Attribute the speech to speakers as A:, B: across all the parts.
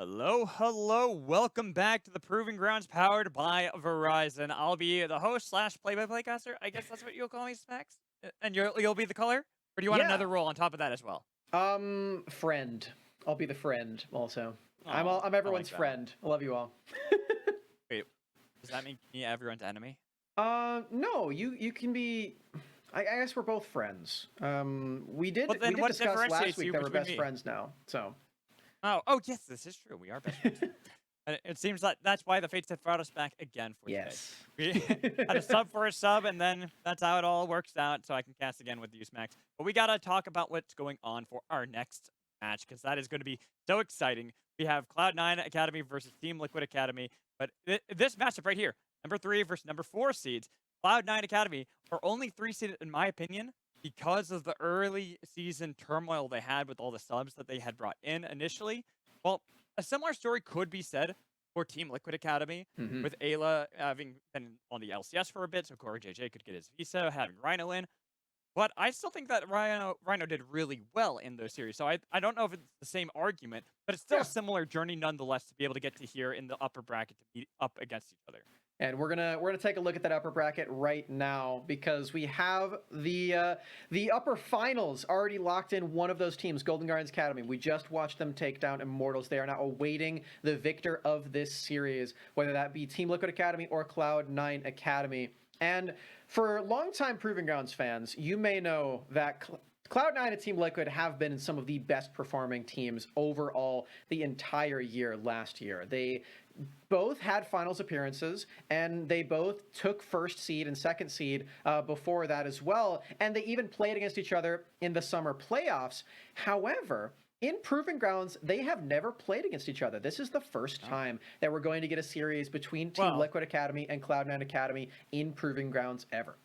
A: Hello, hello. Welcome back to the Proving Grounds powered by Verizon. I'll be the host slash play-by-play caster. I guess that's what you'll call me, Smacks. And you'll be the color? Or do you want
B: Yeah.
A: another role on top of that as well?
B: Friend. I'll be the friend also.
A: Oh,
B: I'm
A: I like
B: everyone's
A: that.
B: friend. I love you all.
A: Wait, does that make me everyone's enemy?
B: No, you can be. I guess we're both friends. We
A: Well,
B: did we
A: then
B: did
A: what
B: discuss last
A: differentiates
B: week
A: you
B: that we're
A: between
B: best
A: me?
B: friends now. So
A: Oh, yes, this is true. We are best friends. And it seems like that's why the fates have brought us back again for today.
B: yes.
A: We had a sub for a sub, and then that's how it all works out. So I can cast again with you, Smacks. But we gotta talk about what's going on for our next match because that is going to be so exciting. We have Cloud9 Academy versus Team Liquid Academy. But this matchup right here, number 3 versus number 4 seeds, Cloud9 Academy are only 3 seeded in my opinion because of the early season turmoil they had with all the subs that they had brought in initially. Well, a similar story could be said for Team Liquid Academy,
B: Hmm.
A: with Ayla having been on the LCS for a bit, so Corey JJ could get his visa, having Rhino in. But I still think that Rhino did really well in those series. So I don't know if it's the same argument, but it's still a
B: Yeah.
A: similar journey nonetheless to be able to get to here in the upper bracket to be up against each other.
B: And we're gonna take a look at that upper bracket right now because we have the upper finals already locked in. One of those teams, Golden Guardians Academy. We just watched them take down Immortals. They are now awaiting the victor of this series, whether that be Team Liquid Academy or Cloud9 Academy. And for longtime Proving Grounds fans, you may know that Cloud9 and Team Liquid have been some of the best performing teams overall the entire year last year. They both had finals appearances and they both took first seed and second seed before that as well. And they even played against each other in the summer playoffs. However, in Proving Grounds, they have never played against each other. This is the first
A: Oh.
B: time that we're going to get a series between Team
A: Well,
B: Liquid Academy and Cloud9 Academy in Proving Grounds ever.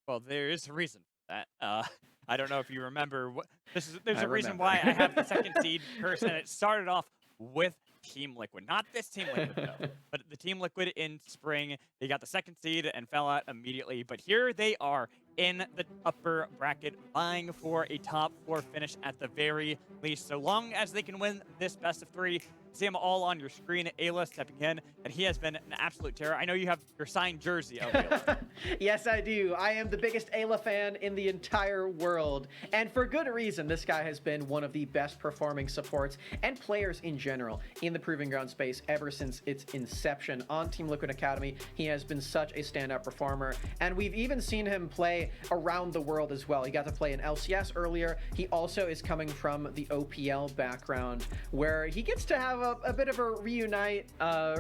A: well, there is a reason for that. I don't know if you remember what this is. There's
B: I
A: a reason
B: remember.
A: why I have the second seed first, and it started off with Team Liquid, not this Team Liquid though, but the Team Liquid in spring. They got the second seed and fell out immediately, but here they are in the upper bracket, vying for a top 4 finish at the very least. So long as they can win this best of 3, see them all on your screen. Ayla stepping in, and he has been an absolute terror. I know you have your signed jersey of Ayla.
B: Yes, I do. I am the biggest Ayla fan in the entire world. And for good reason. This guy has been one of the best performing supports and players in general in the Proving Ground space ever since its inception on Team Liquid Academy. He has been such a standout performer. And we've even seen him play around the world as well. He got to play in LCS earlier. He also is coming from the OPL background, where he gets to have a bit of a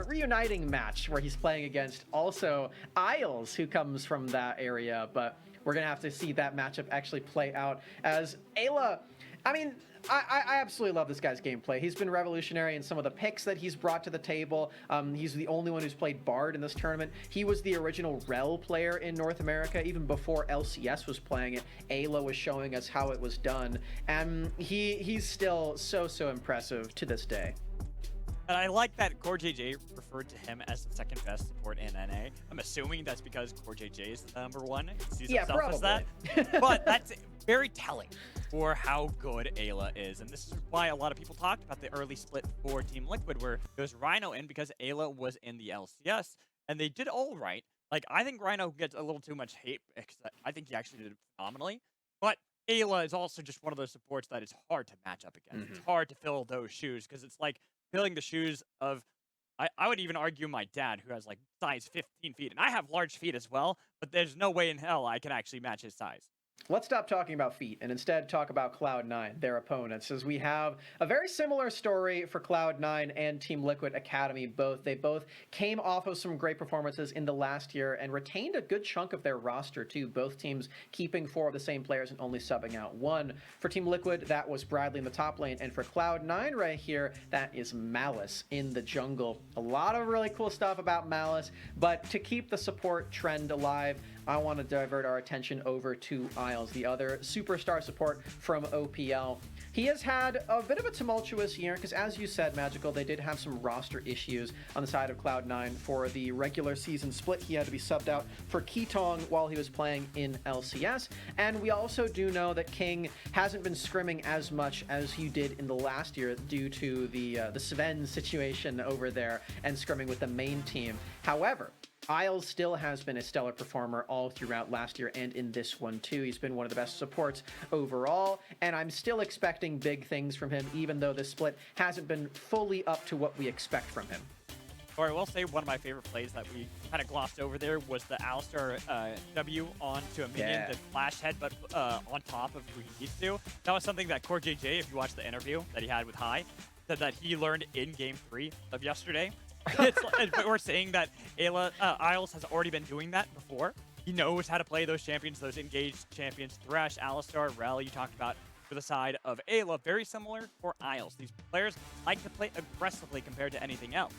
B: reuniting match where he's playing against also Isles, who comes from that area. But we're gonna have to see that matchup actually play out as Ayla. I mean, I absolutely love this guy's gameplay. He's been revolutionary in some of the picks that he's brought to the table. He's the only one who's played Bard in this tournament. He was the original Rel player in North America. Even before LCS was playing it, Ayla was showing us how it was done. And he's still so impressive to this day.
A: And I like that Core JJ referred to him as the second best support in NA. I'm assuming that's because Core JJ is the number 1. He sees
B: Yeah,
A: himself as that.
B: probably.
A: But that's very telling for how good Ayla is. And this is why a lot of people talked about the early split for Team Liquid, where there was Rhino in because Ayla was in the LCS. And they did all right. Like, I think Rhino gets a little too much hate because I think he actually did phenomenally. But Ayla is also just one of those supports that it's hard to match up against. It's hard to fill those shoes because it's like filling the shoes of, I would even argue my dad, who has like size 15 feet. And I have large feet as well, but there's no way in hell I can actually match his size.
B: Let's stop talking about feet and instead talk about Cloud9, their opponents, as we have a very similar story for Cloud9 and Team Liquid Academy. They both came off of some great performances in the last year and retained a good chunk of their roster too. Both teams keeping 4 of the same players and only subbing out 1. For Team Liquid, that was Bradley in the top lane, and for Cloud9 right here, that is Malice in the jungle. A lot of really cool stuff about Malice, but to keep the support trend alive, I want to divert our attention over to Isles, the other superstar support from OPL. He has had a bit of a tumultuous year because, as you said, Magical, they did have some roster issues on the side of Cloud9 for the regular season split. He had to be subbed out for Ketong while he was playing in LCS. And we also do know that King hasn't been scrimming as much as he did in the last year due to the Sven situation over there and scrimming with the main team. However, Isles still has been a stellar performer all throughout last year and in this one too. He's been one of the best supports overall, and I'm still expecting big things from him, even though this split hasn't been fully up to what we expect from him.
A: Or I will say one of my favorite plays that we kind of glossed over there was the Alistar W onto a minion, the flash headbutt on top of who he needs to. That was something that Core JJ, if you watch the interview that he had with High, said that he learned in Game 3 of yesterday. But we're saying that Isles has already been doing that before. He knows how to play those champions, those engaged champions. Thresh, Alistar, Rel, you talked about for the side of Ayla. Very similar for Isles. These players like to play aggressively compared to anything else.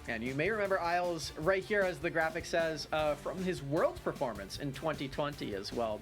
B: And you may remember Isles right here, as the graphic says, from his Worlds performance in 2020 as well.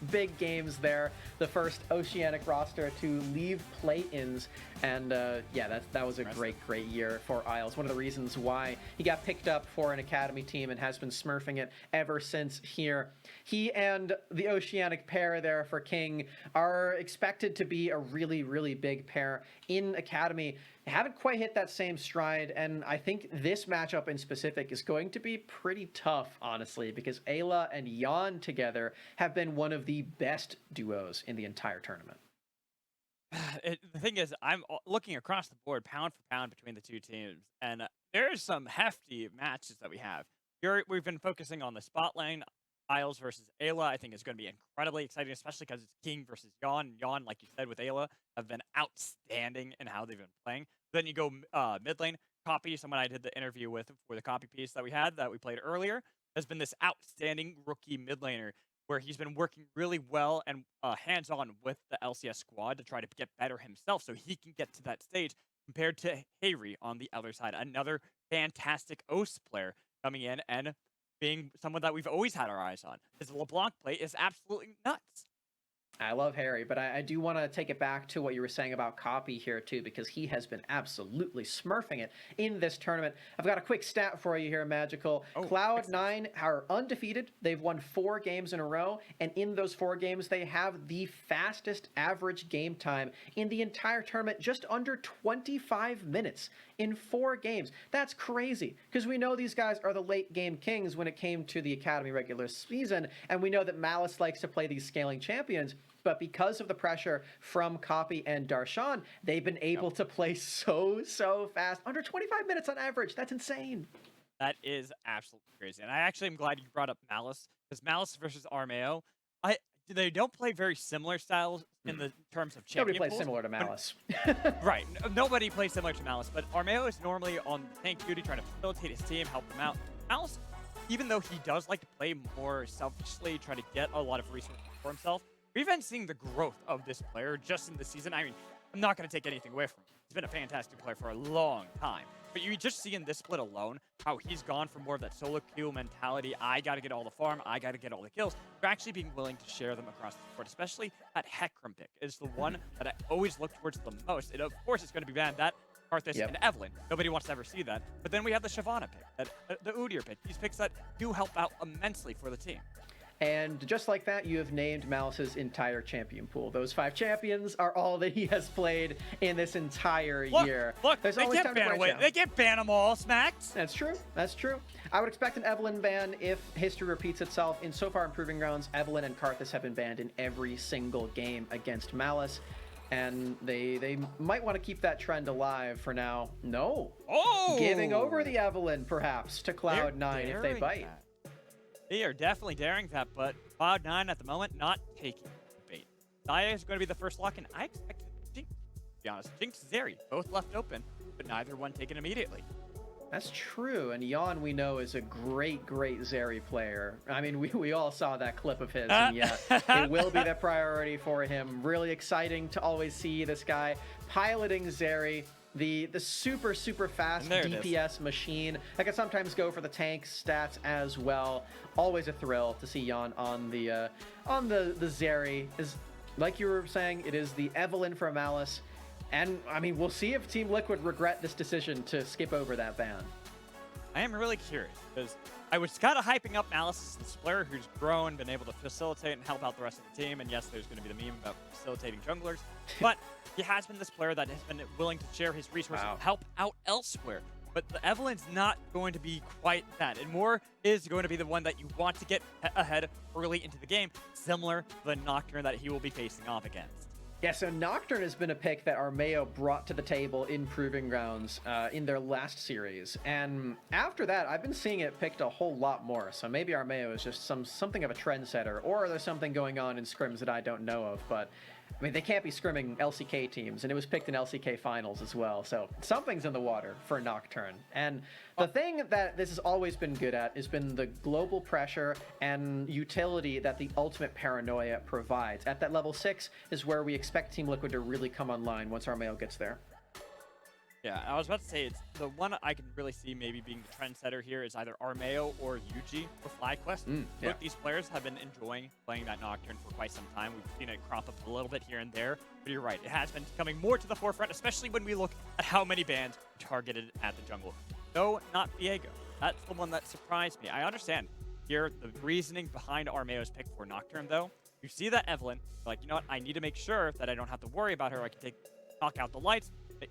B: Big games there. The first Oceanic roster to leave play-ins. And yeah, that was a great year for Isles. One of the reasons why he got picked up for an academy team and has been smurfing it ever since here. He and the Oceanic pair there for King are expected to be a really big pair in academy. They haven't quite hit that same stride, and I think this matchup in specific is going to be pretty tough, honestly, because Ayla and Jan together have been one of the best duos in the entire tournament.
A: The thing is, I'm looking across the board, pound for pound, between the two teams, and there's some hefty matches that we have. We've been focusing on the spot lane. Isles versus Ayla, I think, is going to be incredibly exciting, especially because it's King versus Jan. Jan, like you said, with Ayla, have been outstanding in how they've been playing. Then you go mid lane. Copy, someone I did the interview with for the copy piece that we played earlier, has been this outstanding rookie mid laner where he's been working really well and hands-on with the LCS squad to try to get better himself so he can get to that stage, compared to Hayri on the other side, another fantastic OS player coming in and being someone that we've always had our eyes on. His LeBlanc play is absolutely nuts.
B: I love Harry, but I do want to take it back to what you were saying about Copy here too, because he has been absolutely smurfing it in this tournament. I've got a quick stat for you here, Magical. Cloud9 are undefeated. They've won 4 games in a row, and in those 4 games, they have the fastest average game time in the entire tournament, just under 25 minutes in 4 games. That's crazy, because we know these guys are the late game kings when it came to the Academy regular season, and we know that Malice likes to play these scaling champions. But because of the pressure from Copy and Darshan, they've been able to play so fast. Under 25 minutes on average. That's insane.
A: That is absolutely crazy. And I actually am glad you brought up Malice, because Malice versus Armeo, they don't play very similar styles in the terms of champion
B: Nobody plays
A: pools,
B: similar to Malice.
A: Right. Nobody plays similar to Malice, but Armeo is normally on tank duty, trying to facilitate his team, help them out. Malice, even though he does like to play more selfishly, try to get a lot of resources for himself, we've been seeing the growth of this player just in the season. I mean, I'm not going to take anything away from him. He's been a fantastic player for a long time. But you just see in this split alone how he's gone from more of that solo queue mentality. I got to get all the farm. I got to get all the kills. To actually being willing to share them across the board, especially that Hecarim pick is the one that I always look towards the most. And of course, it's going to be banned. That Arthas and Evelyn. Nobody wants to ever see that. But then we have the Shyvana pick, the Udyr pick. These picks that do help out immensely for the team.
B: And just like that, you have named Malice's entire champion pool. Those 5 champions are all that he has played in this entire year.
A: Look, they can't ban away. They can't ban them all, Smacks.
B: That's true. That's true. I would expect an Evelyn ban if history repeats itself. In so far in Proving Grounds, Evelyn and Karthus have been banned in every single game against Malice. And they might want to keep that trend alive for now. No. Giving over the Evelyn, perhaps, to Cloud9 if they bite.
A: They are definitely daring that, but Cloud9 at the moment not taking the bait. Xayah is going to be the first lock, and I expect Jinx, to be honest. Jinx, Zeri, both left open, but neither one taken immediately.
B: That's true, and Jan, we know, is a great Zeri player. I mean, we all saw that clip of his, and yeah, it will be the priority for him. Really exciting to always see this guy piloting Zeri. the super fast DPS machine. I can sometimes go for the tank stats as well. Always a thrill to see Jan on the Zeri. Is like you were saying, it is the Evelyn from Malice, and I mean we'll see if Team Liquid regret this decision to skip over that ban.
A: I am really curious because I was kind of hyping up Malice as this player who's grown, been able to facilitate and help out the rest of the team. And yes, there's going to be the meme about facilitating junglers, but he has been this player that has been willing to share his resources and help out elsewhere. But the Evelyn's not going to be quite that. And more is going to be the one that you want to get ahead early into the game, similar to the Nocturne that he will be facing off against.
B: Yeah, so Nocturne has been a pick that Armeo brought to the table in Proving Grounds in their last series. And after that, I've been seeing it picked a whole lot more. So maybe Armeo is just something of a trendsetter, or there's something going on in scrims that I don't know of. But I mean, they can't be scrimming LCK teams, and it was picked in LCK finals as well. So something's in the water for Nocturne. And the thing that this has always been good at has been the global pressure and utility that the ultimate paranoia provides. At that level 6 is where we expect Team Liquid to really come online once Armeo gets there.
A: Yeah, I was about to say, it's the one I can really see maybe being the trendsetter here is either Armeo or Yuji for FlyQuest.
B: Yeah.
A: Both these players have been enjoying playing that Nocturne for quite some time. We've seen it crop up a little bit here and there, but you're right, it has been coming more to the forefront, especially when we look at how many bans targeted at the jungle. No, not Viego. That's the one that surprised me. I understand here the reasoning behind Armeo's pick for Nocturne, though. You see that Evelyn, like, you know what, I need to make sure that I don't have to worry about her. I can knock out the lights,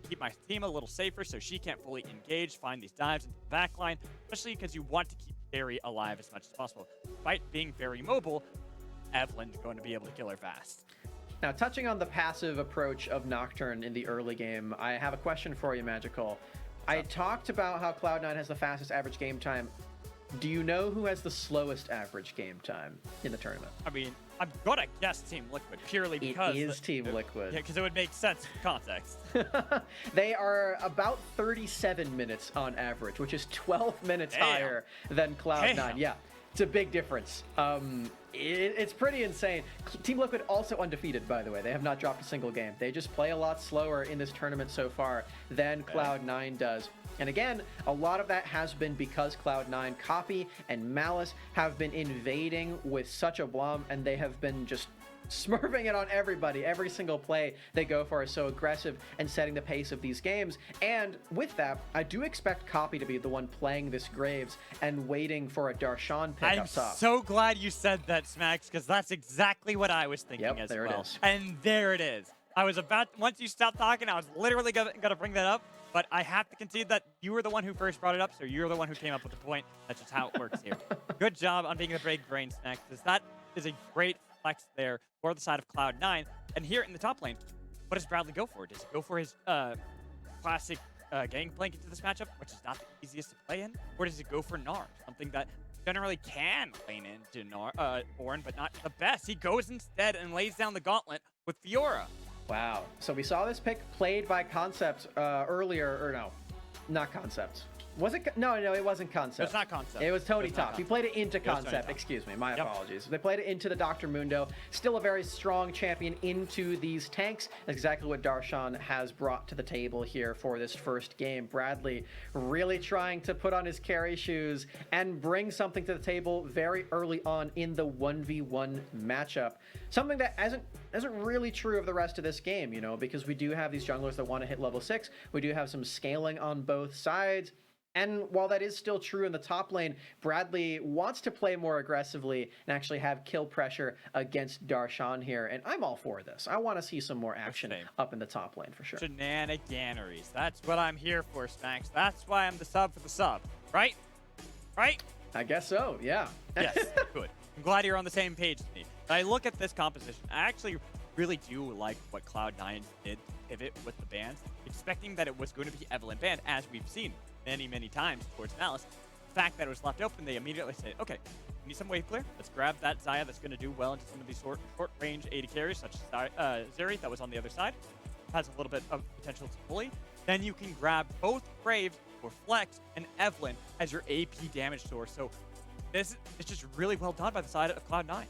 A: keep my team a little safer so she can't fully engage, find these dives into the backline, especially because you want to keep Carry alive as much as possible. Despite being very mobile, Evelyn's going to be able to kill her fast.
B: Now, touching on the passive approach of Nocturne in the early game, I have a question for you, Magical. I talked about how Cloud9 has the fastest average game time. Do you know who has the slowest average game time in the tournament?
A: I mean, I'm going to guess Team Liquid purely because...
B: It is Team Liquid.
A: Yeah, because it would make sense in context.
B: They are about 37 minutes on average, which is 12 minutes higher than Cloud9. Yeah, it's a big difference. It's pretty insane. Team Liquid also undefeated, by the way. They have not dropped a single game. They just play a lot slower in this tournament so far than Cloud9 does. And again, a lot of that has been because Cloud9 Copy and Malice have been invading with such a aplomb, and they have been just smurfing it on everybody. Every single play they go for is so aggressive and setting the pace of these games. And with that, I do expect Copy to be the one playing this Graves and waiting for a Darshan pick up top.
A: I'm so glad you said that, Smacks, because that's exactly what I was thinking as
B: there
A: well.
B: it is.
A: And there it is. I was about, once you stopped talking, I was literally going to bring that up. But I have to concede that you were the one who first brought it up, so you're the one who came up with the point. That's just how it works here. Good job on being a big brain snack, because that is a great flex there for the side of Cloud9. And here in the top lane, what does Bradley go for? Does he go for his classic gangplank into this matchup, which is not the easiest to play in? Or does he go for Gnar, something that generally can lane into Ornn, but not the best? He goes instead and lays down the gauntlet with Fiora.
B: Wow. So we saw this pick played by Concept earlier, or no, not Concept. Was it? No, it wasn't Concept.
A: It's not Concept.
B: It was Tony Top. He played it into Concept. Excuse me. My apologies. They played it into the Dr. Mundo. Still a very strong champion into these tanks. That's exactly what Darshan has brought to the table here for this first game. Bradley really trying to put on his carry shoes and bring something to the table very early on in the 1v1 matchup. Something that isn't really true of the rest of this game, you know, because we do have these junglers that want to hit level 6. We do have some scaling on both sides. And while that is still true in the top lane, Bradley wants to play more aggressively and actually have kill pressure against Darshan here. And I'm all for this. I want to see some more action up in the top lane for sure.
A: Shenaniganeries. That's what I'm here for, Smacks. That's why I'm the sub for the sub. Right? Right?
B: I guess so, yeah.
A: Yes, good. I'm glad you're on the same page with me. When I look at this composition, I actually really do like what Cloud9 did to pivot with the bans, expecting that it was going to be Evelyn banned, as we've seen many times towards Malice. The fact that it was left open, they immediately said, okay, we need some wave clear. Let's grab that Xayah that's going to do well into some of these short-range AD carries, such as Zeri that was on the other side. Has a little bit of potential to bully. Then you can grab both Graves or Flex and Evelyn as your AP damage source. So this is just really well done by the side of Cloud9.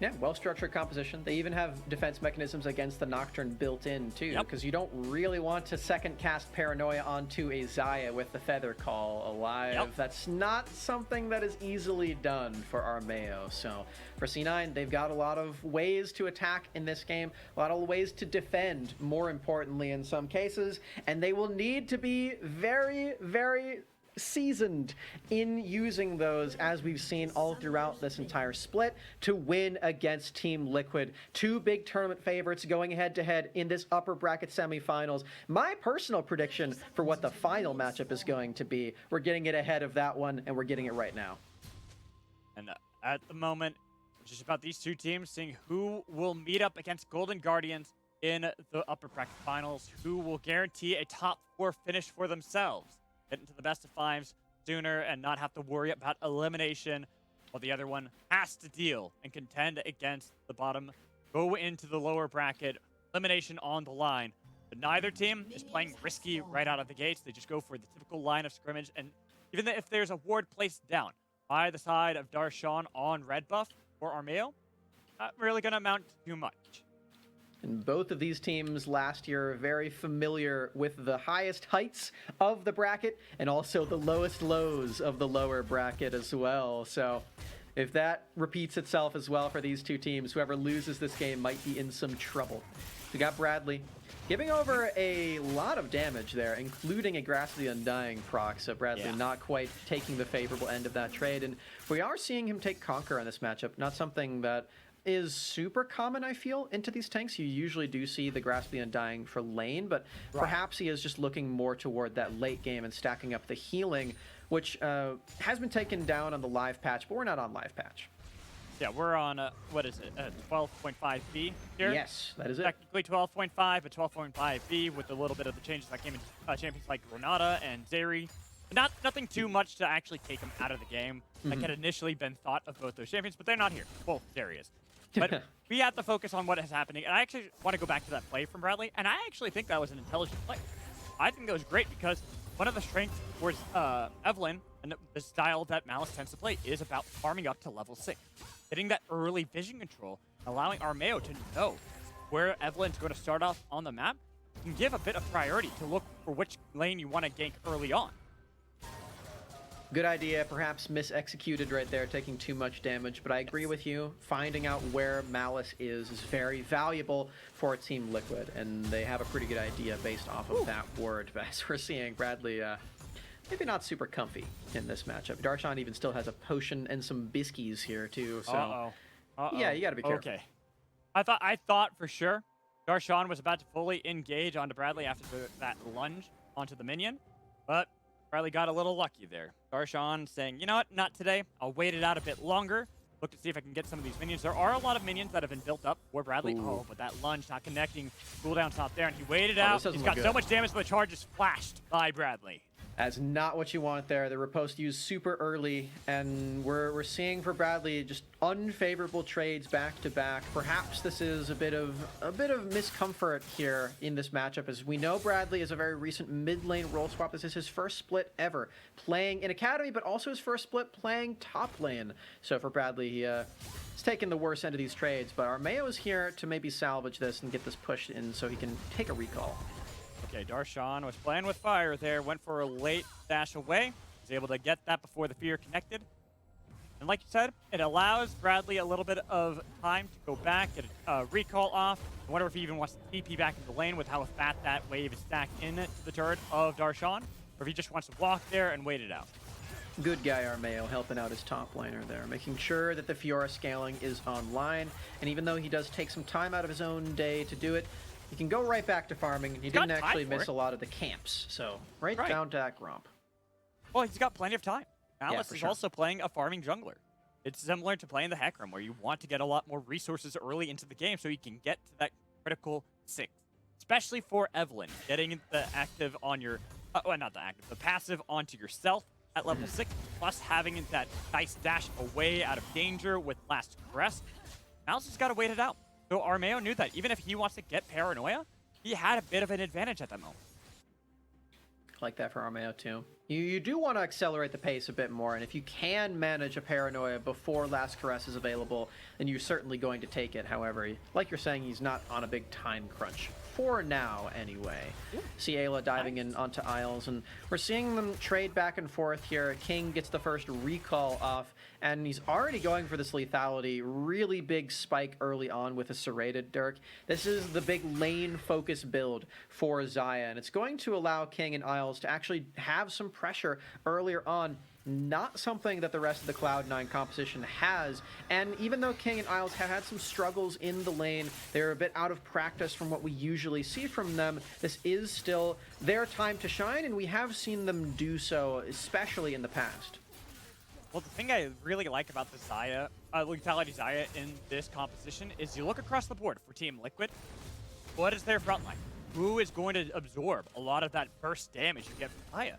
B: Yeah, well-structured composition. They even have defense mechanisms against the Nocturne built in, too, because you don't really want to second-cast Paranoia onto a Xayah with the Feather Call alive. That's not something that is easily done for Armeo. So for C9, they've got a lot of ways to attack in this game, a lot of ways to defend, more importantly in some cases, and they will need to be very, very seasoned in using those, as we've seen all throughout this entire split, to win against Team Liquid. Two big tournament favorites going head-to-head in this upper bracket semifinals. My personal prediction for what the final matchup is going to be, we're getting it ahead of that one, and we're getting it right now.
A: And at the moment, it's just about these two teams, seeing who will meet up against Golden Guardians in the upper bracket finals, who will guarantee a top 4 finish for themselves. Get into the best of 5s sooner and not have to worry about elimination, while the other one has to deal and contend against the bottom, go into the lower bracket, elimination on the line. But neither team is playing risky right out of the gates. They just go for the typical line of scrimmage, and even if there's a ward placed down by the side of Darshan on red buff or Armeo, not really going to amount to too much.
B: And both of these teams last year are very familiar with the highest heights of the bracket and also the lowest lows of the lower bracket as well. So if that repeats itself as well for these two teams, whoever loses this game might be in some trouble. We got Bradley giving over a lot of damage there, including a Grasp of the Undying proc, so Bradley not quite taking the favorable end of that trade. And we are seeing him take Conquer on this matchup, not something that is super common, I feel, into these tanks. You usually do see the Grasp of the Undying for lane, but perhaps he is just looking more toward that late game and stacking up the healing, which has been taken down on the live patch, but we're not on live patch.
A: Yeah, we're on, what is it, 12.5B here?
B: Yes, that is it.
A: Technically 12.5, but 12.5B with a little bit of the changes that came in champions like Renata and Zeri. Nothing too much to actually take them out of the game. Like had initially been thought of both those champions, but they're not here. Well, Zeri is. But we have to focus on what is happening. And I actually want to go back to that play from Bradley, and I actually think that was an intelligent play. I think that was great because one of the strengths for Evelynn and the style that Malice tends to play is about farming up to level 6. Getting that early vision control, allowing Armeo to know where Evelynn's going to start off on the map, can give a bit of priority to look for which lane you want to gank early on.
B: Good idea, perhaps mis-executed right there, taking too much damage, but I agree with you. Finding out where Malice is very valuable for Team Liquid, and they have a pretty good idea based off of that word. But as we're seeing, Bradley maybe not super comfy in this matchup. Darshan even still has a potion and some biscuits here too, so yeah, you gotta be careful.
A: Okay. I thought for sure Darshan was about to fully engage onto Bradley after that lunge onto the minion, but Bradley got a little lucky there. Darshan saying, you know what, not today. I'll wait it out a bit longer. Look to see if I can get some of these minions. There are a lot of minions that have been built up for Bradley. Oh, but that lunge not connecting. Cooldown's not there, and he waited out. He's got so much damage, but the charge is flashed by Bradley.
B: That's not what you want there. The riposte used super early, and we're seeing for Bradley just unfavorable trades back to back. Perhaps this is a bit of miscomfort here in this matchup, as we know Bradley is a very recent mid lane role swap. This is his first split ever playing in Academy, but also his first split playing top lane. So for Bradley, he's taking the worst end of these trades, but Armeo is here to maybe salvage this and get this pushed in so he can take a recall.
A: Okay, Darshan was playing with fire there, went for a late dash away, was able to get that before the fear connected. And like you said, it allows Bradley a little bit of time to go back, get a recall off. I wonder if he even wants to TP back into the lane with how fat that wave is stacked into the turret of Darshan, or if he just wants to walk there and wait it out.
B: Good guy Armeo helping out his top laner there, making sure that the Fiora scaling is online. And even though he does take some time out of his own day to do it, he can go right back to farming. He didn't actually miss a lot of the camps, so right down to that Gromp.
A: Well, he's got plenty of time. Malice is also playing a farming jungler. It's similar to playing the Hecarim, where you want to get a lot more resources early into the game so you can get to that critical 6. Especially for Evelynn, getting the active on your, well, not the active, the passive onto yourself at level 6, plus having that nice dash away out of danger with Last Caress. Malice has got to wait it out. So Armeo knew that even if he wants to get Paranoia, he had a bit of an advantage at that moment.
B: like that for Armeo too. You do want to accelerate the pace a bit more, and if you can manage a Paranoia before Last Caress is available, then you're certainly going to take it. However, like you're saying, he's not on a big time crunch. For now, anyway. See Ayla diving in onto Isles, and we're seeing them trade back and forth here. King gets the first recall off, and he's already going for this lethality. Really big spike early on with a serrated Dirk. This is the big lane focus build for Xayah, and it's going to allow King and Isles to actually have some pressure earlier on. Not something that the rest of the Cloud9 composition has, and even though King and Isles have had some struggles in the lane, they're a bit out of practice from what we usually see from them. This is still their time to shine, and we have seen them do so, especially in the past.
A: Well, the thing I really like about the Xayah, lethality Xayah in this composition is you look across the board for Team Liquid, what is their front line? Who is going to absorb a lot of that burst damage you get from Xayah?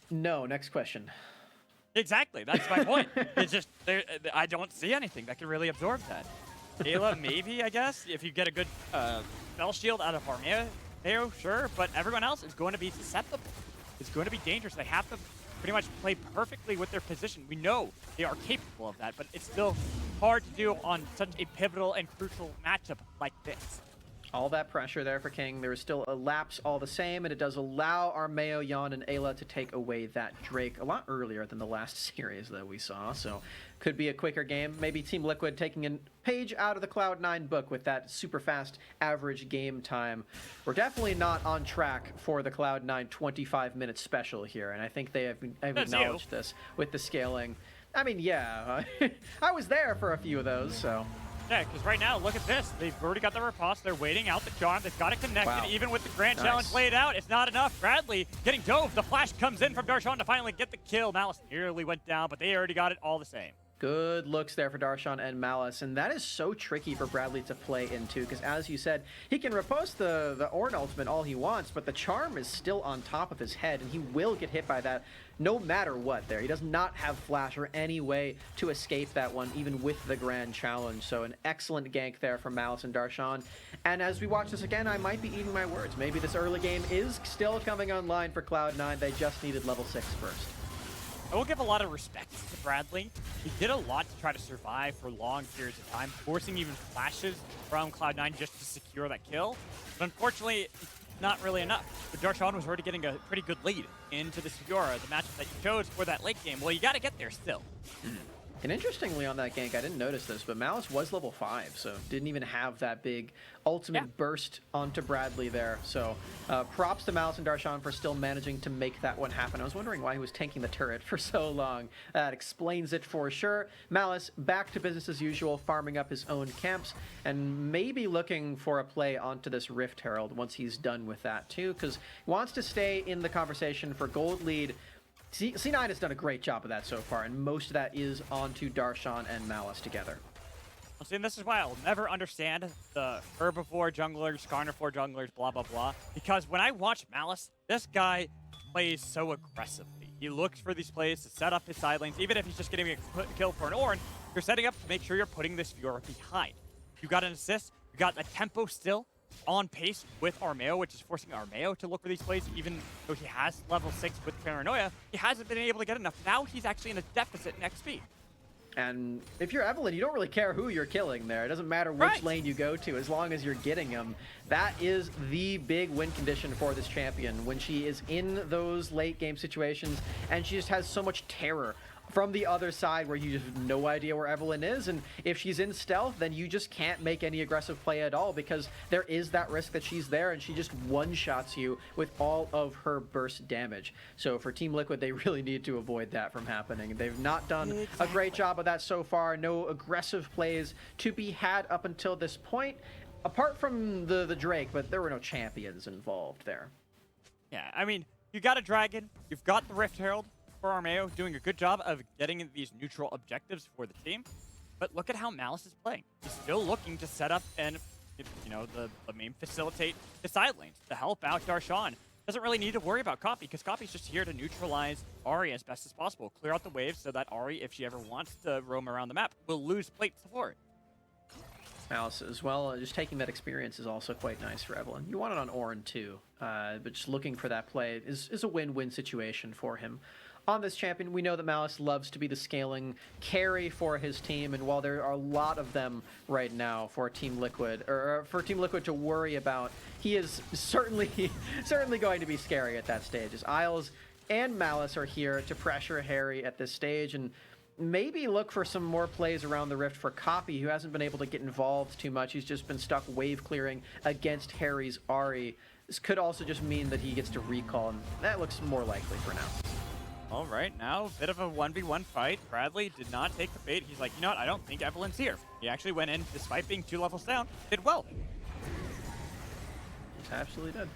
B: No, next question.
A: Exactly, that's my point. It's just, I don't see anything that can really absorb that. Ayla, maybe, I guess, if you get a good spell shield out of Armeo, sure, but everyone else is going to be susceptible. It's going to be dangerous. They have to pretty much play perfectly with their position. We know they are capable of that, but it's still hard to do on such a pivotal and crucial matchup like this.
B: All that pressure there for King. There is still a lapse all the same, and it does allow Armeo, Yon, and Ayla to take away that Drake a lot earlier than the last series that we saw, so could be a quicker game. Maybe Team Liquid taking a page out of the Cloud9 book with that super fast average game time. We're definitely not on track for the Cloud9 25-minute special here, and I think they have acknowledged this with the scaling. I mean, yeah, I was there for a few of those, so...
A: Yeah, because right now, look at this. They've already got the riposte. They're waiting out the charm. They've got it connected.
B: Wow.
A: Even with the grand challenge laid out, it's not enough. Bradley getting dove. The flash comes in from Darshan to finally get the kill. Malice nearly went down, but they already got it all the same.
B: Good looks there for Darshan and Malice, and that is so tricky for Bradley to play into, because as you said, he can riposte the Ornn ultimate all he wants, but the charm is still on top of his head, and he will get hit by that no matter what there. He does not have flash or any way to escape that one, even with the grand challenge. So an excellent gank there from Malice and Darshan. And as we watch this again, I might be eating my words. Maybe this early game is still coming online for Cloud9. They just needed level 6 first.
A: I will give a lot of respect to Bradley. He did a lot to try to survive for long periods of time, forcing even flashes from Cloud9 just to secure that kill. But unfortunately, not really enough. But Darshan was already getting a pretty good lead into this Fiora, the matchup that you chose for that late game. Well, you got to get there still.
B: And interestingly on that gank, I didn't notice this, but Malice was level 5, so didn't even have that big ultimate burst onto Bradley there. So props to Malice and Darshan for still managing to make that one happen. I was wondering why he was tanking the turret for so long. That explains it for sure. Malice back to business as usual, farming up his own camps, and maybe looking for a play onto this Rift Herald once he's done with that too, because he wants to stay in the conversation for gold lead. C9 has done a great job of that so far, and most of that is onto Darshan and Malice together.
A: Well, see, and this is why I'll never understand the herbivore junglers, carnivore junglers, blah, blah, blah. Because when I watch Malice, this guy plays so aggressively. He looks for these plays to set up his side lanes. Even if he's just getting a kill for an Ornn, you're setting up to make sure you're putting this Fiora behind. You got an assist, you got a tempo still on pace with Armeo, which is forcing Armeo to look for these plays. Even though he has level 6 with Paranoia, he hasn't been able to get enough. Now he's actually in a deficit in XP.
B: And if you're Evelynn, you don't really care who you're killing there. It doesn't matter which lane you go to, as long as you're getting them. That is the big win condition for this champion, when she is in those late game situations, and she just has so much terror from the other side where you just have no idea where Evelynn is, and if she's in stealth, then you just can't make any aggressive play at all, because there is that risk that she's there and she just one-shots you with all of her burst damage. So for Team Liquid, they really need to avoid that from happening. They've not done a great job of that so far. No aggressive plays to be had up until this point, apart from the Drake, but there were no champions involved there.
A: Yeah, I mean, you got a dragon, you've got the Rift Herald, for Armeo, doing a good job of getting these neutral objectives for the team. But look at how Malice is playing. He's still looking to set up and, you know, the main facilitate the side lanes to help out Darshan. Doesn't really need to worry about Copy, because Copy's just here to neutralize Ahri as best as possible. Clear out the waves so that Ahri, if she ever wants to roam around the map, will lose plate support.
B: Malice as well. Just taking that experience is also quite nice for Evelyn. You want it on Orin too, but just looking for that play is a win-win situation for him. On this champion, we know that Malice loves to be the scaling carry for his team, and while there are a lot of them right now for Team Liquid, or for Team Liquid to worry about, he is certainly going to be scary at that stage. As Isles and Malice are here to pressure Harry at this stage, and maybe look for some more plays around the Rift for Copy, who hasn't been able to get involved too much. He's just been stuck wave clearing against Harry's Ahri. This could also just mean that he gets to recall, and that looks more likely for now.
A: All right, now a bit of a 1v1 fight. Bradley did not take the bait. He's like, you know what, I don't think Evelyn's here. He actually went in, despite being 2 levels down, did well.
B: Absolutely did.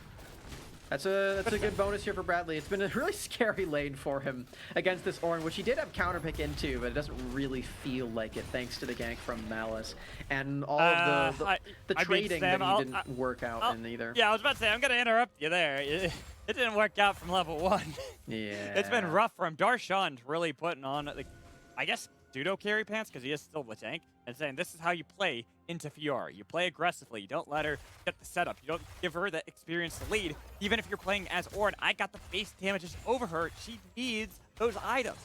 B: That's a good bonus here for Bradley. It's been a really scary lane for him against this Ornn, which he did have counter pick into, but it doesn't really feel like it thanks to the gank from Malice and all of the trading that he didn't work out in either.
A: Yeah, I was about to say, I'm going to interrupt you there. It didn't work out from level 1.
B: Yeah.
A: It's been rough for him. Darshan's really putting on, like, I guess, pseudo carry pants, because he is still the tank, and saying this is how you play into Fiora. You play aggressively. You don't let her get the setup. You don't give her the experience to lead. Even if you're playing as Ornn, I got the base damages over her. She needs those items.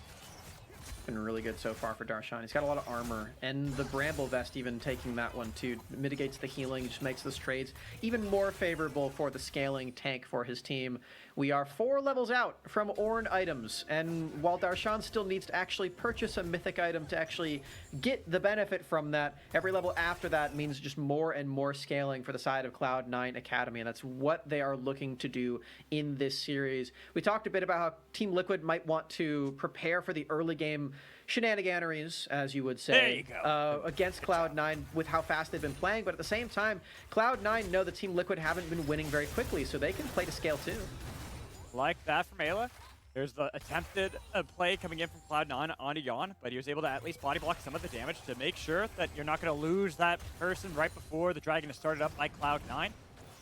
B: Been really good so far for Darshan. He's got a lot of armor, and the Bramble Vest even taking that one too mitigates the healing, just makes those trades even more favorable for the scaling tank for his team. We are 4 levels out from Ornn items, and while Darshan still needs to actually purchase a mythic item to actually get the benefit from that, every level after that means just more and more scaling for the side of Cloud9 Academy, and that's what they are looking to do in this series. We talked a bit about how Team Liquid might want to prepare for the early game shenaniganeries, as you would say,
A: there you go.
B: Against Cloud9 with how fast they've been playing, but at the same time, Cloud9 know that Team Liquid haven't been winning very quickly, so they can play to scale too.
A: Like that from Ayla. There's the attempted play coming in from Cloud9 onto Yawn, but he was able to at least body block some of the damage to make sure that you're not going to lose that person right before the Dragon is started up by Cloud9.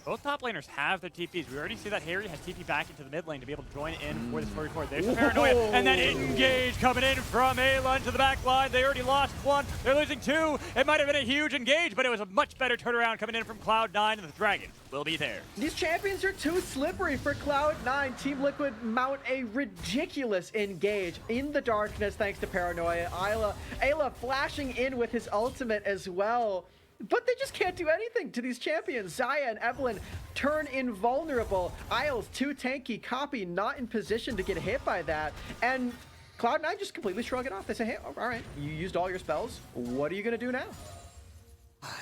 A: Both top laners have their TPs. We already see that Harry has TP back into the mid lane to be able to join in for the story forward. There's the paranoia, and then engage coming in from Ayla into the back line. They already lost 1. They're losing 2. It might have been a huge engage, but it was a much better turnaround coming in from Cloud9, and the Dragon will be there.
B: These champions are too slippery for Cloud9. Team Liquid mount a ridiculous engage in the darkness thanks to Paranoia. Ayla flashing in with his ultimate as well. But they just can't do anything to these champions. Xayah and Evelyn turn invulnerable. Isles too tanky. Copy not in position to get hit by that. And Cloud9 just completely shrug it off. They say, hey, all right, you used all your spells. What are you going to do now?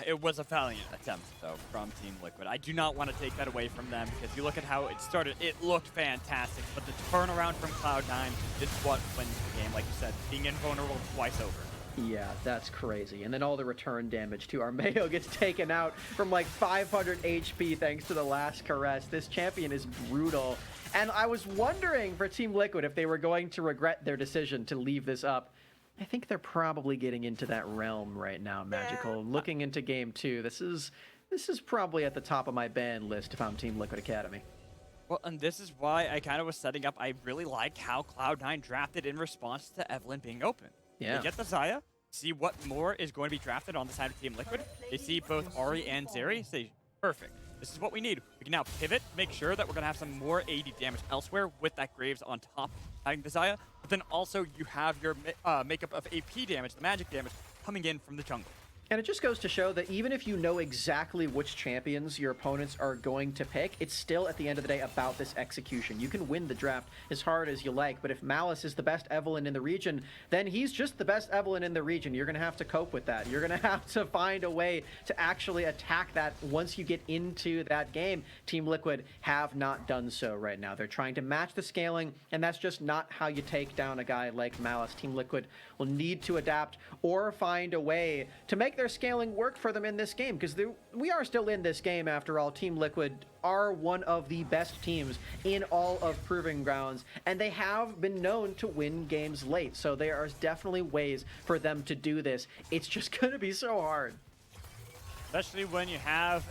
A: It was a valiant attempt, though, from Team Liquid. I do not want to take that away from them, because you look at how it started, it looked fantastic, but the turnaround from Cloud9 is what wins the game, like you said, being invulnerable twice over.
B: Yeah, that's crazy. And then all the return damage too. Armeo gets taken out from like 500 HP thanks to the last caress. This champion is brutal. And I was wondering for Team Liquid if they were going to regret their decision to leave this up. I think they're probably getting into that realm right now, Magical. Looking into game 2, this is probably at the top of my ban list if I'm Team Liquid Academy.
A: Well, and this is why I kind of was setting up. I really liked how Cloud9 drafted in response to Evelyn being open.
B: Yeah.
A: They get the Xayah, see what more is going to be drafted on the side of Team Liquid. They see both Ahri and Zeri, say, perfect. This is what we need. We can now pivot, make sure that we're going to have some more AD damage elsewhere with that Graves on top having the Xayah. But then also you have your makeup of AP damage, the magic damage, coming in from the jungle.
B: And it just goes to show that even if you know exactly which champions your opponents are going to pick, it's still, at the end of the day, about this execution. You can win the draft as hard as you like, but if Malice is the best Evelyn in the region, then he's just the best Evelyn in the region. You're going to have to cope with that. You're going to have to find a way to actually attack that once you get into that game. Team Liquid have not done so right now. They're trying to match the scaling, and that's just not how you take down a guy like Malice. Team Liquid will need to adapt or find a way to make their scaling work for them in this game, because we are still in this game after all. Team Liquid are one of the best teams in all of Proving Grounds, and they have been known to win games late, so there are definitely ways for them to do this. It's just going to be so hard.
A: Especially when you have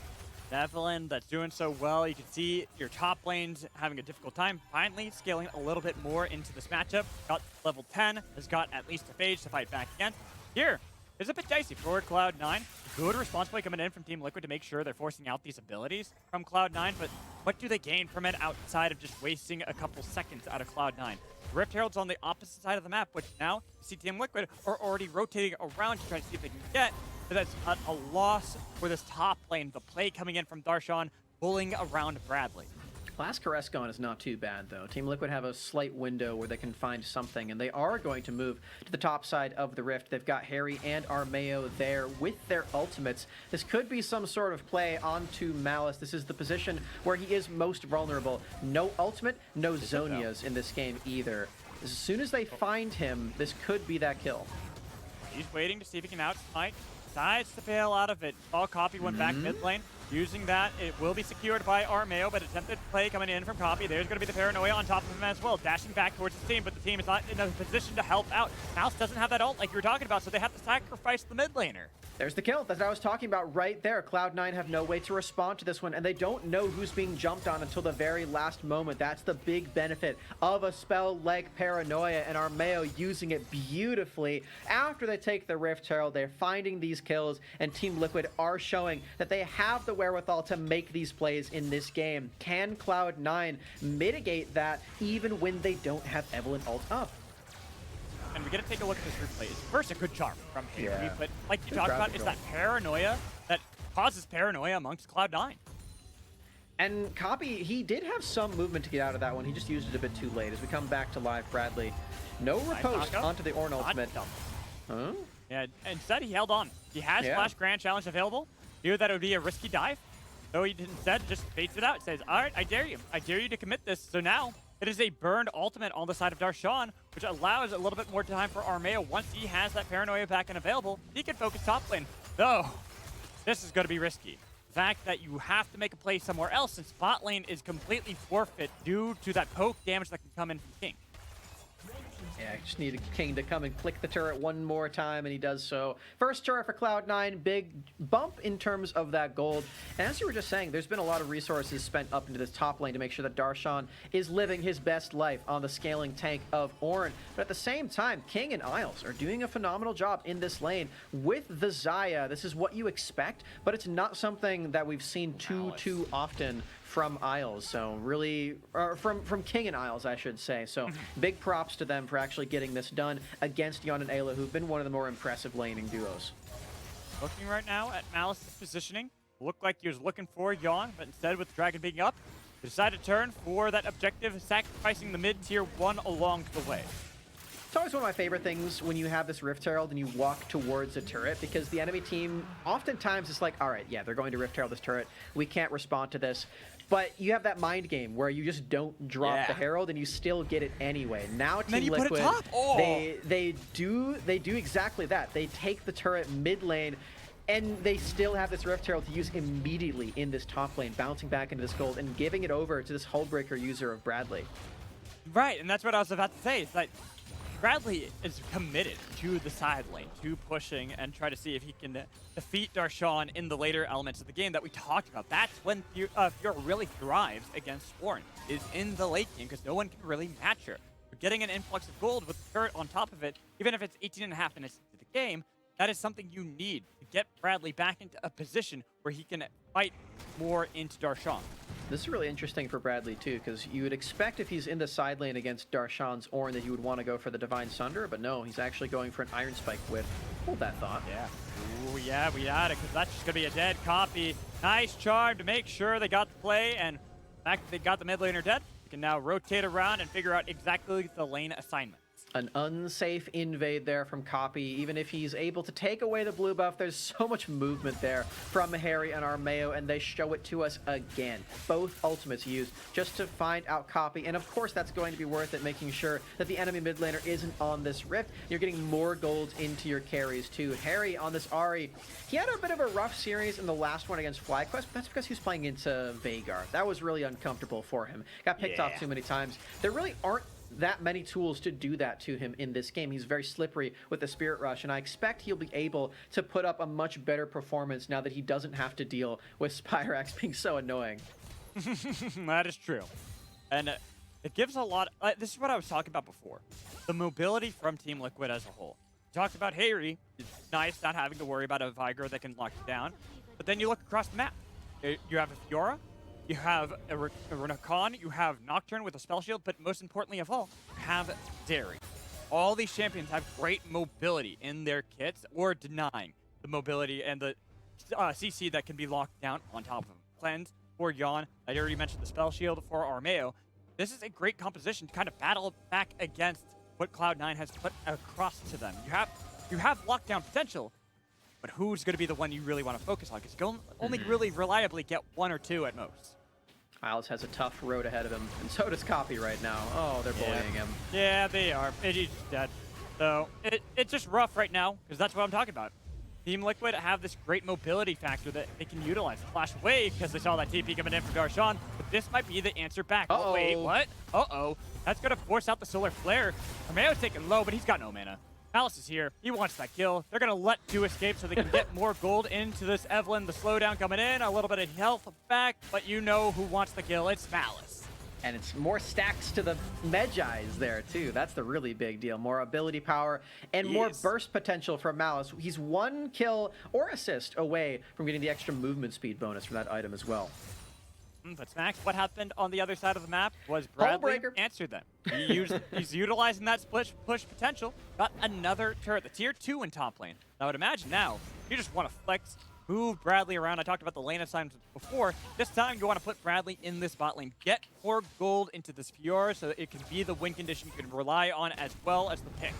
A: Evelyn that's doing so well. You can see your top lanes having a difficult time. Finally scaling a little bit more into this matchup. Got level 10, has got at least a phase to fight back against. Here, is a bit dicey for Cloud9. Good response play coming in from Team Liquid to make sure they're forcing out these abilities from Cloud9, but what do they gain from it outside of just wasting a couple seconds out of Cloud9? Rift Herald's on the opposite side of the map, which now you see Team Liquid are already rotating around to try to see if they can get. But that's a loss for this top lane. The play coming in from Darshan, bullying around Bradley.
B: Last Caress gone is not too bad, though. Team Liquid have a slight window where they can find something, and they are going to move to the top side of the Rift. They've got Harry and Armeo there with their ultimates. This could be some sort of play onto Malice. This is the position where he is most vulnerable. No ultimate, no Zonias in this game either. As soon as they find him, this could be that kill.
A: He's waiting to see if he can outsmite. Decides to bail out of it. All Copy went back mid lane. Using that, it will be secured by Armeo, but attempted play coming in from Copy. There's going to be the Paranoia on top of him as well, dashing back towards his team, but the team is not in a position to help out. Mouse doesn't have that ult like you were talking about, so they have to sacrifice the mid laner.
B: There's the kill. That's what I was talking about right there. Cloud9 have no way to respond to this one, and they don't know who's being jumped on until the very last moment. That's the big benefit of a spell like Paranoia, and Armeo using it beautifully. After they take the Rift Herald, they're finding these kills, and Team Liquid are showing that they have the wherewithal to make these plays in this game. Can Cloud9 mitigate that even when they don't have Evelynn ult up?
A: And we get to take a look at this replay. It's first a good charm from Harry,
B: Yeah.
A: but like you talked about, it's that paranoia that causes paranoia amongst Cloud9.
B: And Copy, he did have some movement to get out of that one. He just used it a bit too late. As we come back to live, Bradley, no riposte onto the Ornn ultimate. Huh?
A: Yeah, instead he held on. He has Flash Grand Challenge available. Knew that it would be a risky dive. So he instead just baits it out. Says, all right, I dare you. I dare you to commit this. So now it is a burned ultimate on the side of Darshan, which allows a little bit more time for Armeo. Once he has that Paranoia back and available, he can focus top lane. Though, this is going to be risky. The fact that you have to make a play somewhere else, and spot lane is completely forfeit due to that poke damage that can come in from King.
B: Yeah, just need a King to come and click the turret one more time, and he does so. First turret for Cloud9, big bump in terms of that gold. And as you were just saying, there's been a lot of resources spent up into this top lane to make sure that Darshan is living his best life on the scaling tank of Ornn. But at the same time, King and Isles are doing a phenomenal job in this lane with the Xayah. This is what you expect, but it's not something that we've seen too often from Isles, so really, from King and Isles, I should say. So big props to them for actually getting this done against Yeon and Ayla, who've been one of the more impressive laning duos.
A: Looking right now at Malice's positioning, looked like he was looking for Yeon, but instead with Dragon being up, he decided to turn for that objective, sacrificing the mid-tier one along the way.
B: It's always one of my favorite things when you have this Rift Herald and you walk towards a turret, because the enemy team oftentimes is like, all right, yeah, they're going to Rift Herald this turret. We can't respond to this. But you have that mind game where you just don't drop the Herald and you still get it anyway. Now Team Liquid, they do exactly that. They take the turret mid lane, and they still have this Rift Herald to use immediately in this top lane, bouncing back into this gold and giving it over to this Hullbreaker user of Bradley.
A: Right, and that's what I was about to say. It's like Bradley is committed to the side lane, to pushing and try to see if he can defeat Darshan in the later elements of the game that we talked about. That's when Fiora really thrives against Ornn, is in the late game, because no one can really match her. But getting an influx of gold with the turret on top of it, even if it's 18.5 minutes into the game, that is something you need to get Bradley back into a position where he can fight more into Darshan.
B: This is really interesting for Bradley, too, because you would expect if he's in the side lane against Darshan's Ornn that he would want to go for the Divine Sunder, but no, he's actually going for an Iron Spike whip. Hold that thought.
A: Yeah. Ooh, yeah, we had it, because that's just going to be a dead Copy. Nice charm to make sure they got the play, and the fact that they got the mid laner dead, we can now rotate around and figure out exactly the lane assignment.
B: An unsafe invade there from Copy. Even if he's able to take away the blue buff, there's so much movement there from Harry and Armeo, and they show it to us again. Both ultimates used just to find out Copy, and of course that's going to be worth it, making sure that the enemy mid laner isn't on this Rift. You're getting more gold into your carries too. Harry on this Ahri, he had a bit of a rough series in the last one against FlyQuest, but that's because he was playing into Veigar. That was really uncomfortable for him. Got picked off too many times. There really aren't that many tools to do that to him in this game. He's very slippery with the Spirit Rush, and I expect he'll be able to put up a much better performance now that he doesn't have to deal with Spyrax being so annoying.
A: That is true. And it gives a lot... this is what I was talking about before. The mobility from Team Liquid as a whole. talked about Harry. It's nice not having to worry about a Viger that can lock you down. But then you look across the map. You have a Fiora, you have a Rakan, you have Nocturne with a spell shield, but most importantly of all, you have Dairy. All these champions have great mobility in their kits, or denying the mobility and the CC that can be locked down on top of them. Cleanse for Yon. I already mentioned the spell shield for Armeo. This is a great composition to kind of battle back against what Cloud9 has put across to them. You have lockdown potential, but who's going to be the one you really want to focus on? Because you can only really reliably get one or two at most.
B: Miles has a tough road ahead of him, and so does Copy right now. Oh, they're bullying him.
A: Yeah, they are. He's dead. So it's just rough right now, because that's what I'm talking about. Team Liquid have this great mobility factor that they can utilize. Flash away because they saw that TP coming in from Darshan, but this might be the answer back. Oh, wait, what? Uh-oh. That's going to force out the Solar Flare. Romeo's taking low, but he's got no mana. Malice is here. He wants that kill. They're going to let 2 escape so they can get more gold into this Evelynn. The slowdown coming in, a little bit of health back, but you know who wants the kill. It's Malice.
B: And it's more stacks to the Medjais there, too. That's the really big deal. More ability power and more burst potential from Malice. He's 1 kill or assist away from getting the extra movement speed bonus from that item as well.
A: But Smax, what happened on the other side of the map was Bradley answered them. He's utilizing that split push potential. Got another turret, the tier 2 in top lane. I would imagine now, you just want to flex, move Bradley around. I talked about the lane assignments before. This time, you want to put Bradley in this bot lane. Get more gold into this Fiora so that it can be the win condition you can rely on as well as the picks.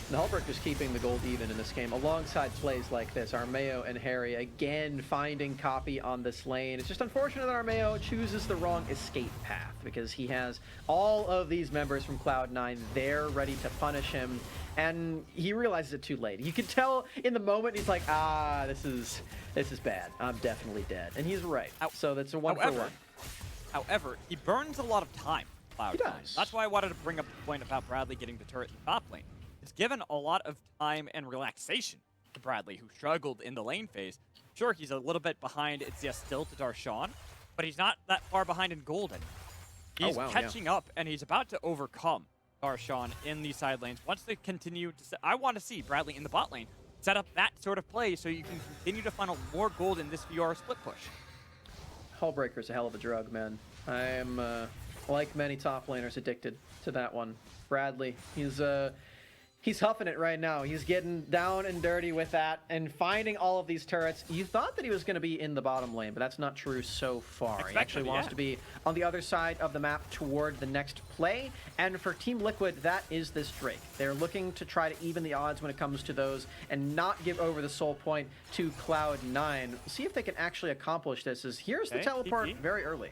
B: The Hullbreaker's keeping the gold even in this game alongside plays like this. Armeo and Harry again finding Copy on this lane. It's just unfortunate that Armeo chooses the wrong escape path because he has all of these members from Cloud9 there ready to punish him, and he realizes it too late. You can tell in the moment he's like, this is bad. I'm definitely dead. And he's right. So that's a 1-for-1.
A: However, he burns a lot of time.
B: He does.
A: That's why I wanted to bring up the point about Bradley getting the turret in the top lane. It's given a lot of time and relaxation to Bradley, who struggled in the lane phase. Sure, he's a little bit behind still to Darshan, but he's not that far behind in Golden. He's catching up, and he's about to overcome Darshan in these side lanes. Once they continue to I want to see Bradley in the bot lane set up that sort of play so you can continue to funnel more gold in this Fiora split push.
B: Hullbreaker's a hell of a drug, man. I am, like many top laners, addicted to that one. Bradley, he's huffing it right now. He's getting down and dirty with that and finding all of these turrets. You thought that he was going to be in the bottom lane, but that's not true so far. He actually wants to be on the other side of the map toward the next play. And for Team Liquid, that is this Drake. They're looking to try to even the odds when it comes to those and not give over the soul point to Cloud9. See if they can actually accomplish this. Here's the teleport very early.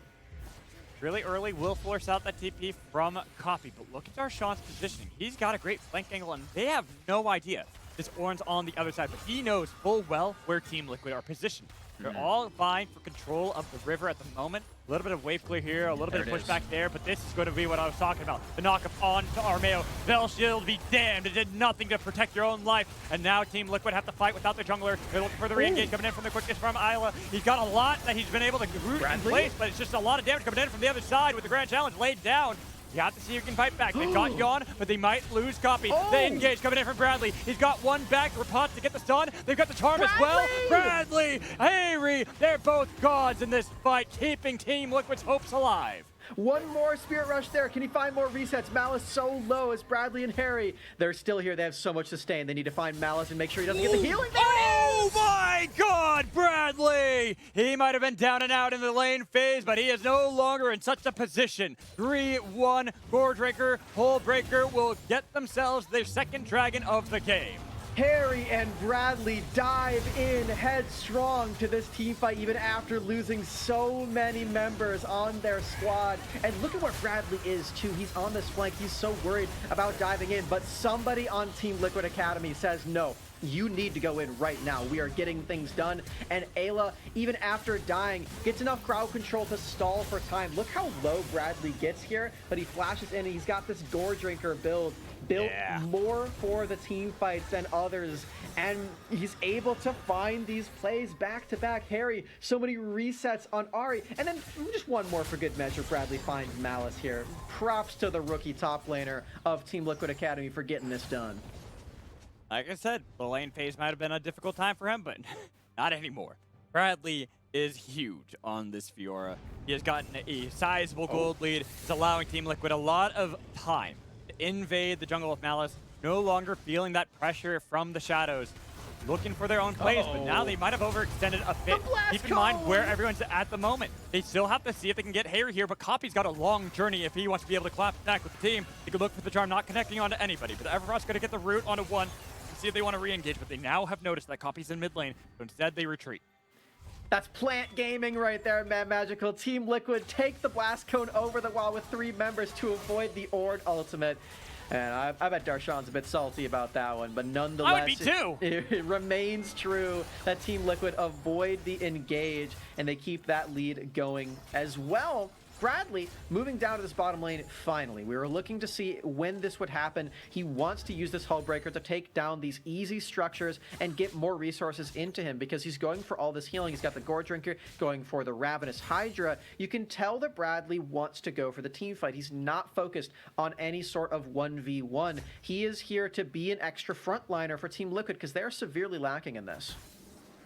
A: Really early, will force out that TP from Copy, but look at Darshan's positioning. He's got a great flank angle, and they have no idea this Ornn's on the other side, but he knows full well where Team Liquid are positioned. They're all vying for control of the river at the moment. A little bit of wave clear here, a little bit of pushback there, but this is going to be what I was talking about. The knock-up on to Armeo. Spell shield be damned. It did nothing to protect your own life. And now Team Liquid have to fight without their jungler. They're looking for the re-engage coming in from the quickness from Isla. He's got a lot that he's been able to root in place, but it's just a lot of damage coming in from the other side with the Grand Challenge laid down. You have to see who can fight back. They've got Yon, but they might lose Copy. The engage coming in from Bradley. He's got one back. Rapot to get the stun. They've got the charm as well. Bradley, Harry, they're both gods in this fight, keeping Team Liquid's hopes alive.
B: One more Spirit Rush there. Can he find more resets? Malice so low as Bradley and Harry. They're still here. They have so much sustain. They need to find Malice and make sure he doesn't get the healing.
A: Oh my God, Bradley! He might have been down and out in the lane phase, but he is no longer in such a position. 3-1, Goredrinker, Hullbreaker will get themselves their second dragon of the game.
B: Harry and Bradley dive in headstrong to this team fight even after losing so many members on their squad. And look at where Bradley is too. He's on this flank. He's so worried about diving in, but somebody on Team Liquid Academy says no. You need to go in right now. We are getting things done. And Ayla, even after dying, gets enough crowd control to stall for time. Look how low Bradley gets here, but he flashes in and he's got this Goredrinker built more for the team fights than others. And he's able to find these plays back to back. Harry, so many resets on Ahri. And then just one more for good measure. Bradley finds Malice here. Props to the rookie top laner of Team Liquid Academy for getting this done.
A: Like I said, the lane phase might have been a difficult time for him, but not anymore. Bradley is huge on this Fiora. He has gotten a sizable gold lead. It's allowing Team Liquid a lot of time to invade the jungle of Malice, no longer feeling that pressure from the shadows, looking for their own plays, but now they might have overextended a bit. Keep in mind where everyone's at the moment. They still have to see if they can get Harry here, but Copy's got a long journey if he wants to be able to clap back with the team. He could look for the charm, not connecting onto anybody, but Everfrost's going to get the root onto one to see if they want to re-engage, but they now have noticed that Copy's in mid lane, so instead they retreat.
B: That's plant gaming right there, man. Magical. Team Liquid take the blast cone over the wall with 3 members to avoid the Ord ultimate. And I bet Darshan's a bit salty about that one, but nonetheless,
A: I would be too.
B: It remains true that Team Liquid avoid the engage, and they keep that lead going as well. Bradley moving down to this bottom lane finally. We were looking to see when this would happen. He wants to use this hull breaker to take down these easy structures and get more resources into him because he's going for all this healing. He's got the Gore Drinker going for the Ravenous Hydra. You can tell that Bradley wants to go for the team fight. He's not focused on any sort of 1v1. He is here to be an extra frontliner for Team Liquid because they're severely lacking in this.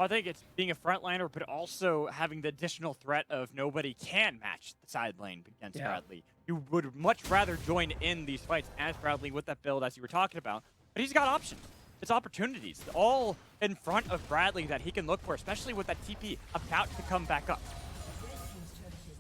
A: I think it's being a frontliner, but also having the additional threat of nobody can match the side lane against Bradley. You would much rather join in these fights as Bradley with that build as you were talking about, but he's got options. It's opportunities all in front of Bradley that he can look for, especially with that TP about to come back up.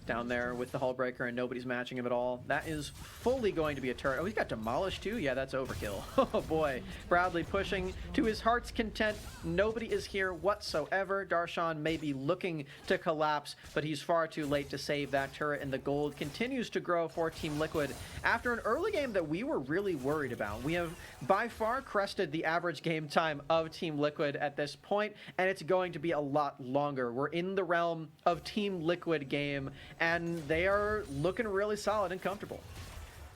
B: Down there with the hull breaker and nobody's matching him at all. That is fully going to be a turret. Oh, he's got demolished too? Yeah, that's overkill. Oh boy. Bradley pushing to his heart's content. Nobody is here whatsoever. Darshan may be looking to collapse, but he's far too late to save that turret, and the gold continues to grow for Team Liquid. After an early game that we were really worried about, we have by far crested the average game time of Team Liquid at this point, and it's going to be a lot longer. We're in the realm of Team Liquid game, and they are looking really solid and comfortable.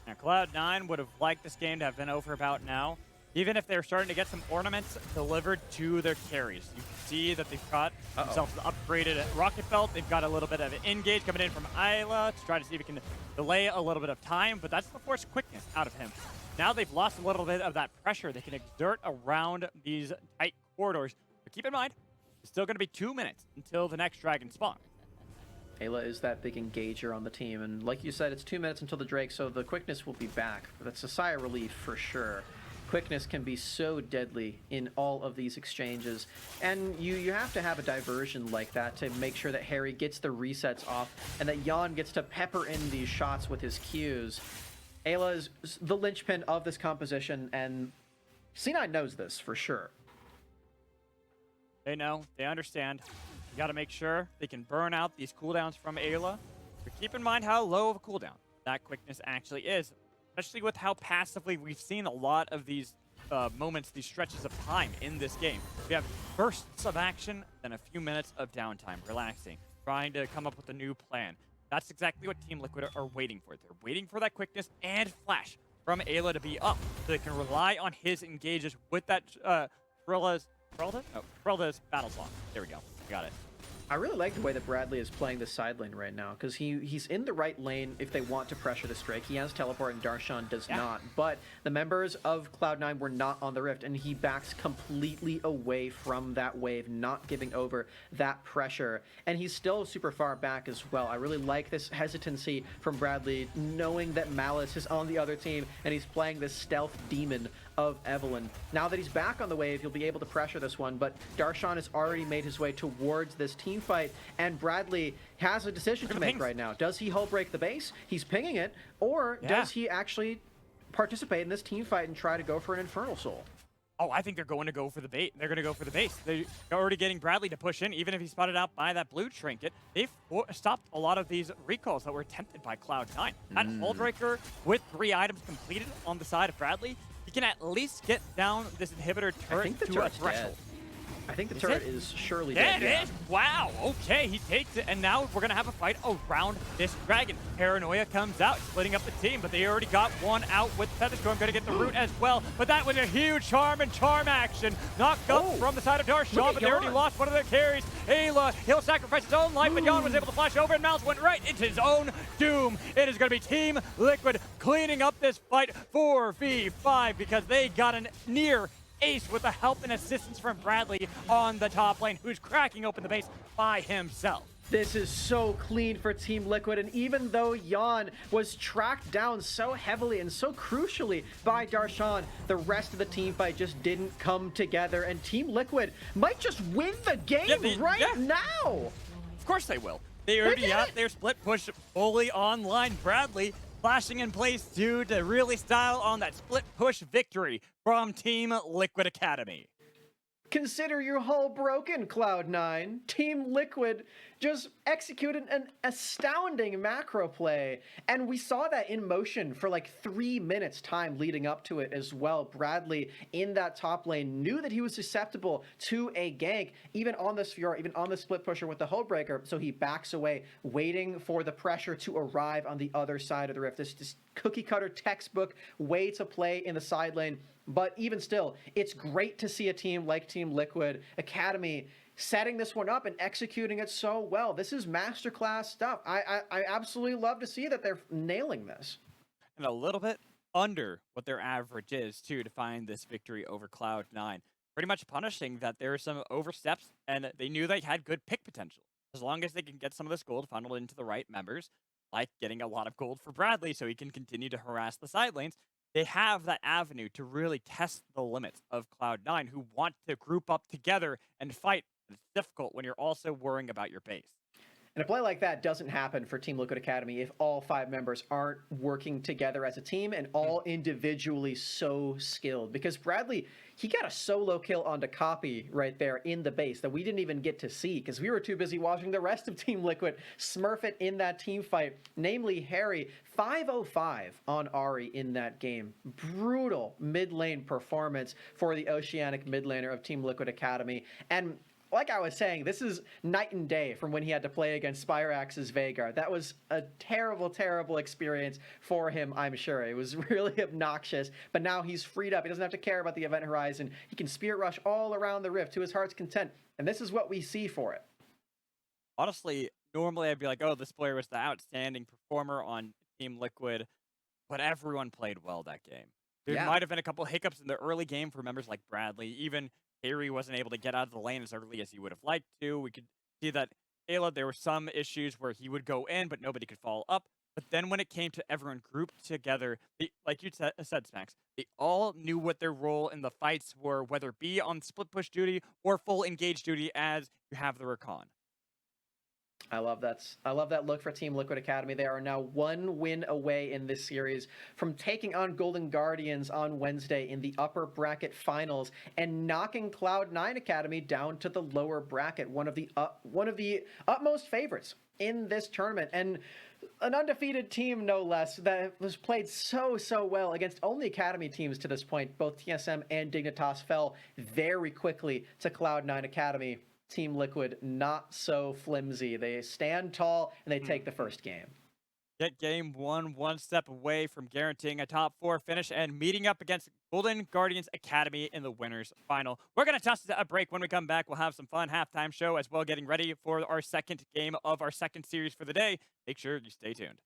A: Now, Cloud9 would have liked this game to have been over about now, even if they're starting to get some ornaments delivered to their carries. You can see that they've got themselves an upgraded rocket belt. They've got a little bit of an engage coming in from Isla to try to see if he can delay a little bit of time, but that's the force quickness out of him. Now they've lost a little bit of that pressure they can exert around these tight corridors. But keep in mind, it's still going to be 2 minutes until the next dragon spawn.
B: Ayla is that big engager on the team, and like you said, it's 2 minutes until the Drake, so the quickness will be back. That's a sigh of relief for sure. Quickness can be so deadly in all of these exchanges, and you have to have a diversion like that to make sure that Harry gets the resets off and that Jan gets to pepper in these shots with his Qs. Ayla is the linchpin of this composition, and C9 knows this for sure.
A: They know, they understand. You got to make sure they can burn out these cooldowns from Ayla. But keep in mind how low of a cooldown that quickness actually is, especially with how passively we've seen a lot of these moments, these stretches of time in this game. We have bursts of action, then a few minutes of downtime, relaxing, trying to come up with a new plan. That's exactly what Team Liquid are waiting for. They're waiting for that quickness and flash from Ayla to be up, so they can rely on his engages with that Frella's battle song. There we go. Got it.
B: I really like the way that Bradley is playing the side lane right now, because he's in the right lane if they want to pressure this Drake. He has teleport and Darshan does not, but the members of Cloud9 were not on the Rift, and he backs completely away from that wave, not giving over that pressure, and he's still super far back as well. I really like this hesitancy from Bradley, knowing that Malice is on the other team, and he's playing this stealth demon of Evelynn. Now that he's back on the wave, he'll be able to pressure this one, but Darshan has already made his way towards this team fight, and Bradley has a decision to make right now. Does he hull break the base? He's pinging it, or does he actually participate in this team fight and try to go for an Infernal Soul?
A: Oh, I think they're going to go for the bait. They're going to go for the base. They're already getting Bradley to push in, even if he's spotted out by that blue trinket. They've stopped a lot of these recalls that were attempted by Cloud9. That hull breaker with 3 items completed on the side of Bradley, he can at least get down this inhibitor turret to a threshold.
B: I think the turret is surely
A: dead.
B: dead.
A: It is? Wow. Okay, he takes it, and now we're going to have a fight around this dragon. Paranoia comes out, splitting up the team, but they already got one out with Featherstorm, going to get the root as well. But that was a huge charm and charm action. Knocked up from the side of Darshan, but they already lost one of their carries. Ayla, he'll sacrifice his own life, but Jan was able to flash over, and Mouse went right into his own doom. It is going to be Team Liquid cleaning up this fight 4v5 because they got a near ace with the help and assistance from Bradley on the top lane, who's cracking open the base by himself.
B: This is so clean for Team Liquid, and even though Jan was tracked down so heavily and so crucially by Darshan, the rest of the team fight just didn't come together, and Team Liquid might just win the game now!
A: Of course they will. They already have their split push fully online. Bradley flashing in place to really style on that split push victory from Team Liquid Academy.
B: Consider your hull broken, Cloud9. Team Liquid just executed an astounding macro play, and we saw that in motion for like 3 minutes time leading up to it as well. Bradley in that top lane knew that he was susceptible to a gank, even on this Fiora, even on the split pusher with the hull breaker, so he backs away, waiting for the pressure to arrive on the other side of the rift. This cookie cutter textbook way to play in the side lane. But even still, it's great to see a team like Team Liquid Academy setting this one up and executing it so well. This is masterclass stuff. I absolutely love to see that they're nailing this.
A: And a little bit under what their average is, too, to find this victory over Cloud9. Pretty much punishing that there are some oversteps, and they knew they had good pick potential. As long as they can get some of this gold funneled into the right members, like getting a lot of gold for Bradley so he can continue to harass the side lanes, they have that avenue to really test the limits of Cloud9, who want to group up together and fight. It's difficult when you're also worrying about your base.
B: And a play like that doesn't happen for Team Liquid Academy if all 5 members aren't working together as a team and all individually so skilled. Because Bradley, he got a solo kill onto Copy right there in the base that we didn't even get to see because we were too busy watching the rest of Team Liquid smurf it in that team fight. Namely, Harry, 505 on Ahri in that game. Brutal mid lane performance for the Oceanic mid laner of Team Liquid Academy. And like I was saying, this is night and day from when he had to play against Spyrax's Veigar. That was a terrible, terrible experience for him, I'm sure. It was really obnoxious, but now he's freed up. He doesn't have to care about the event horizon. He can Spirit Rush all around the Rift to his heart's content, and this is what we see for it.
A: Honestly, normally I'd be like, oh, this player was the outstanding performer on Team Liquid, but everyone played well that game. There might have been a couple hiccups in the early game for members like Bradley. Even Harry wasn't able to get out of the lane as early as he would have liked to. We could see that Ayla, there were some issues where he would go in, but nobody could follow up. But then when it came to everyone grouped together, like you said, Smacks, they all knew what their role in the fights were, whether it be on split push duty or full engage duty as you have the recon.
B: I love that. I love that look for Team Liquid Academy. They are now 1 win away in this series from taking on Golden Guardians on Wednesday in the upper bracket finals and knocking Cloud9 Academy down to the lower bracket, one of the utmost favorites in this tournament, and an undefeated team, no less, that was played so well against only Academy teams to this point. Both TSM and Dignitas fell very quickly to Cloud9 Academy. Team Liquid not so flimsy. They stand tall and they take the first game.
A: Get game 1 step away from guaranteeing a top 4 finish and meeting up against Golden Guardians Academy in the winners final. We're going to toss a break. When we come back, we'll have some fun halftime show as well, getting ready for our second game of our second series for the day. Make sure you stay tuned.